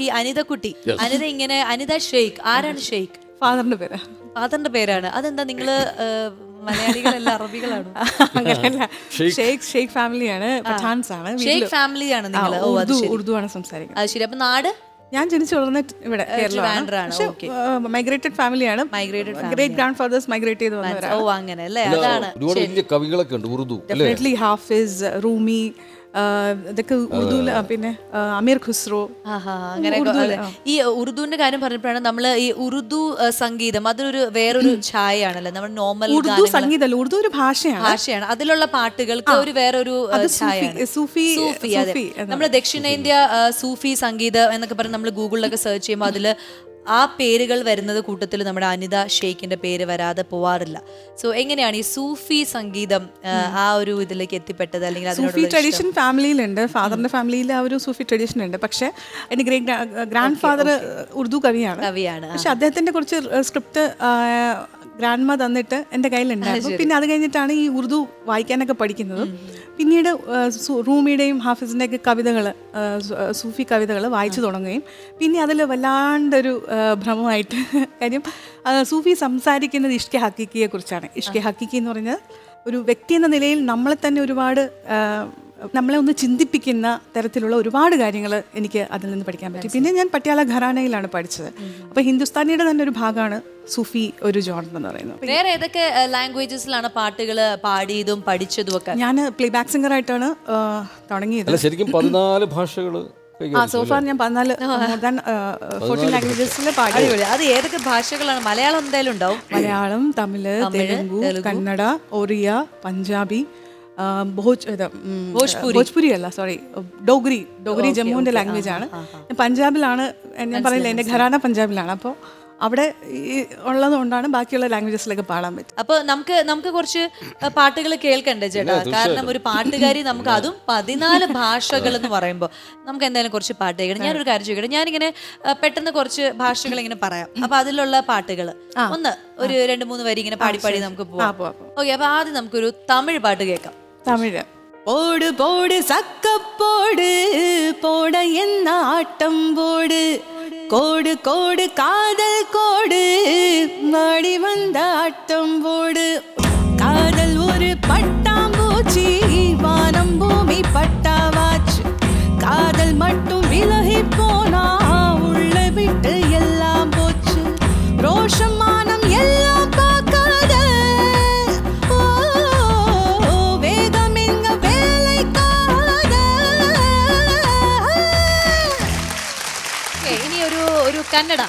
ഈ അനിതക്കുട്ടി, അനിത ഇങ്ങനെ അനിത ഷെയ്ഖ്, ആരാണ് ഷെയ്ഖ്? ഫാദറിന്റെ പേര്. ഫാദറിന്റെ പേരാണ്. അതെന്താ നിങ്ങള് മലയാളികളല്ല അറബികളാണ്? അങ്ങനെയല്ല, ഷെയ്ഖ് ഫാമിലിയാണ്, പഠാൻസ് ആണ്. ഷെയ്ഖ് ഫാമിലിയാണ് നിങ്ങൾ? ഉറുദു ആണ് സംസാരിക്കുന്നത്. അത് ശരി. അപ്പൊ നാട്? ഞാൻ ജനിച്ചു വളർന്നത് ഇവിടെ കേരളമാണ്. മൈഗ്രേറ്റഡ് ഫാമിലിയാണ്. ഗ്രേറ്റ് ഗ്രാൻഡ് ഫാദേഴ്സ് മൈഗ്രേറ്റ് ചെയ്ത് വന്നവരാണ്. ഓ അങ്ങനെ അല്ലേ? അതാണ്. ഒരുപാട് വലിയ കവികളൊക്കെ ഉണ്ട് ഉറുദു. ഡെഫിനറ്റ്ലി ഹാഫിസ്, റൂമി, ഇതൊക്കെ ഉറുദുവില്. പിന്നെ അമീർ ഖുസ്രോ. അങ്ങനെ ഈ ഉറുദുവിന്റെ കാര്യം പറഞ്ഞപ്പോഴാണ് നമ്മള് ഈ ഉറുദു സംഗീതം അതൊരു വേറൊരു ഛായയാണല്ലോ. നമ്മൾ നോർമൽ ഉറുദു സംഗീതമല്ല, ഉറുദു ഒരു ഭാഷയാണ്. അതിലുള്ള പാട്ടുകൾക്ക് ഒരു വേറൊരു ഛായയാണ്. സൂഫി. അതെ, നമ്മള് ദക്ഷിണേന്ത്യ സൂഫി സംഗീതം എന്നൊക്കെ പറഞ്ഞ് നമ്മൾ ഗൂഗിളിലൊക്കെ സെർച്ച് ചെയ്യുമ്പോൾ അതില് ആ പേരുകൾ വരുന്നത് കൂട്ടത്തിൽ നമ്മുടെ അനിത ഷെയ്ഖിന്റെ പേര് വരാതെ പോവാറില്ല. സോ എങ്ങനെയാണ് ഈ സൂഫി സംഗീതം ആ ഒരു ഇതിലേക്ക് എത്തിപ്പെട്ടത്? അല്ലെങ്കിൽ സൂഫി ട്രഡീഷൻ ഫാമിലിയിലുണ്ട്, ഫാദറിന്റെ ഫാമിലിയിൽ ആ ഒരു സൂഫി ട്രഡീഷൻ ഉണ്ട്. പക്ഷെ എന്റെ ഗ്രാൻഡ് ഫാദർ ഉറുദു കവിയാണ്. പക്ഷെ അദ്ദേഹത്തിന്റെ കുറച്ച് സ്ക്രിപ്റ്റ് ഗ്രാൻഡ് മ തന്നിട്ട് എൻ്റെ കയ്യിലുണ്ടായിരുന്നു. പിന്നെ അത് കഴിഞ്ഞിട്ടാണ് ഈ ഉറുദു വായിക്കാനൊക്കെ പഠിക്കുന്നത്. പിന്നീട് റൂമിയുടെയും ഹാഫിസിൻ്റെയൊക്കെ കവിതകൾ, സൂഫി കവിതകൾ വായിച്ചു തുടങ്ങുകയും പിന്നെ അതിൽ വല്ലാണ്ടൊരു ഭ്രമമായിട്ട് കാര്യം സൂഫി സംസാരിക്കുന്നത് ഇഷ്കെ ഹക്കീക്കിയെ കുറിച്ചാണ്. ഇഷ്കെ ഹക്കീക്കി എന്ന് പറഞ്ഞാൽ ഒരു വ്യക്തി എന്ന നിലയിൽ നമ്മളെ തന്നെ ഒരുപാട് നമ്മളെ ഒന്ന് ചിന്തിപ്പിക്കുന്ന തരത്തിലുള്ള ഒരുപാട് കാര്യങ്ങൾ എനിക്ക് അതിൽ നിന്ന് പഠിക്കാൻ പറ്റി. പിന്നെ ഞാൻ പട്യാല ഘറാനയിലാണ് പഠിച്ചത്. അപ്പോൾ ഹിന്ദുസ്ഥാനിയുടെ തന്നെ ഒരു ഭാഗമാണ് സൂഫി ഒരു ജോണർ എന്ന് പറയുന്നത്. വേറെ ഏതൊക്കെ ലാംഗ്വേജസിലാണ് പാട്ടുകൾ പാടിയതും പഠിച്ചതും ഒക്കെ? ഞാൻ പ്ലേബാക്ക് സിംഗർ ആയിട്ടാണ് തുടങ്ങിയത്. ശരിക്കും 14 ഭാഷകൾ സോഫാർ ഞാൻ 14 ലാംഗ്വേജസിൽ പാടി. അത് ഏതൊക്കെ ഭാഷകളാണ്? മലയാളം എന്തായാലും ഉണ്ടാവും. മലയാളം, തമിഴ്, തെലുങ്കു, കന്നഡ, ഒറിയ, പഞ്ചാബി, ഭോജ്പുരി അല്ല, സോറി, ഡോഗ്രി ജമ്മുവിന്റെ ലാംഗ്വേജ് ആണ്. പഞ്ചാബിലാണ്, ഞാൻ പറയില്ല, എൻ്റെ ഘരാന പഞ്ചാബിലാണ്. അപ്പോൾ അവിടെ ഉള്ളത് കൊണ്ടാണ് ബാക്കിയുള്ള ലാംഗ്വേജസിലൊക്കെ പാടാൻ പറ്റും. അപ്പൊ നമുക്ക് കുറച്ച് പാട്ടുകൾ കേൾക്കണ്ടേ ചേട്ടാ? കാരണം ഒരു പാട്ടുകാരി നമുക്ക് അതും 14 ഭാഷകൾ എന്ന് പറയുമ്പോൾ നമുക്ക് എന്തായാലും കുറച്ച് പാട്ട് കേൾക്കണം. ഞാനൊരു കാര്യം ചോദിക്കട്ടെ, ഞാനിങ്ങനെ പെട്ടെന്ന് കുറച്ച് ഭാഷകൾ ഇങ്ങനെ പറയാം. അപ്പൊ അതിലുള്ള പാട്ടുകൾ ഒന്ന് ഒരു 2-3 വരി ഇങ്ങനെ പാടി നമുക്ക് പോവാം. ഓക്കെ, അപ്പൊ ആദ്യം നമുക്കൊരു തമിഴ് പാട്ട് കേൾക്കാം. തമിഴ്. പോട് പോട് സക്കപ്പോട് പോട എന്ന ആട്ടം പോട് கோடு கோடு காதல் கோடு மாடி வந்த ஆட்டம் போடு காதல் ஒரு பட்டாம்பூச்சி வானம் பூமி பட்டாவாச்சு காதல் மட்டும் விலகி போனா உள்ள விட்டு எல்லாம் போச்சு ரோஷம் மானம் எல்லாம் பார்க்காத வேகம் எங்க வேலைக்காத. ഇനി ഒരു കന്നഡ.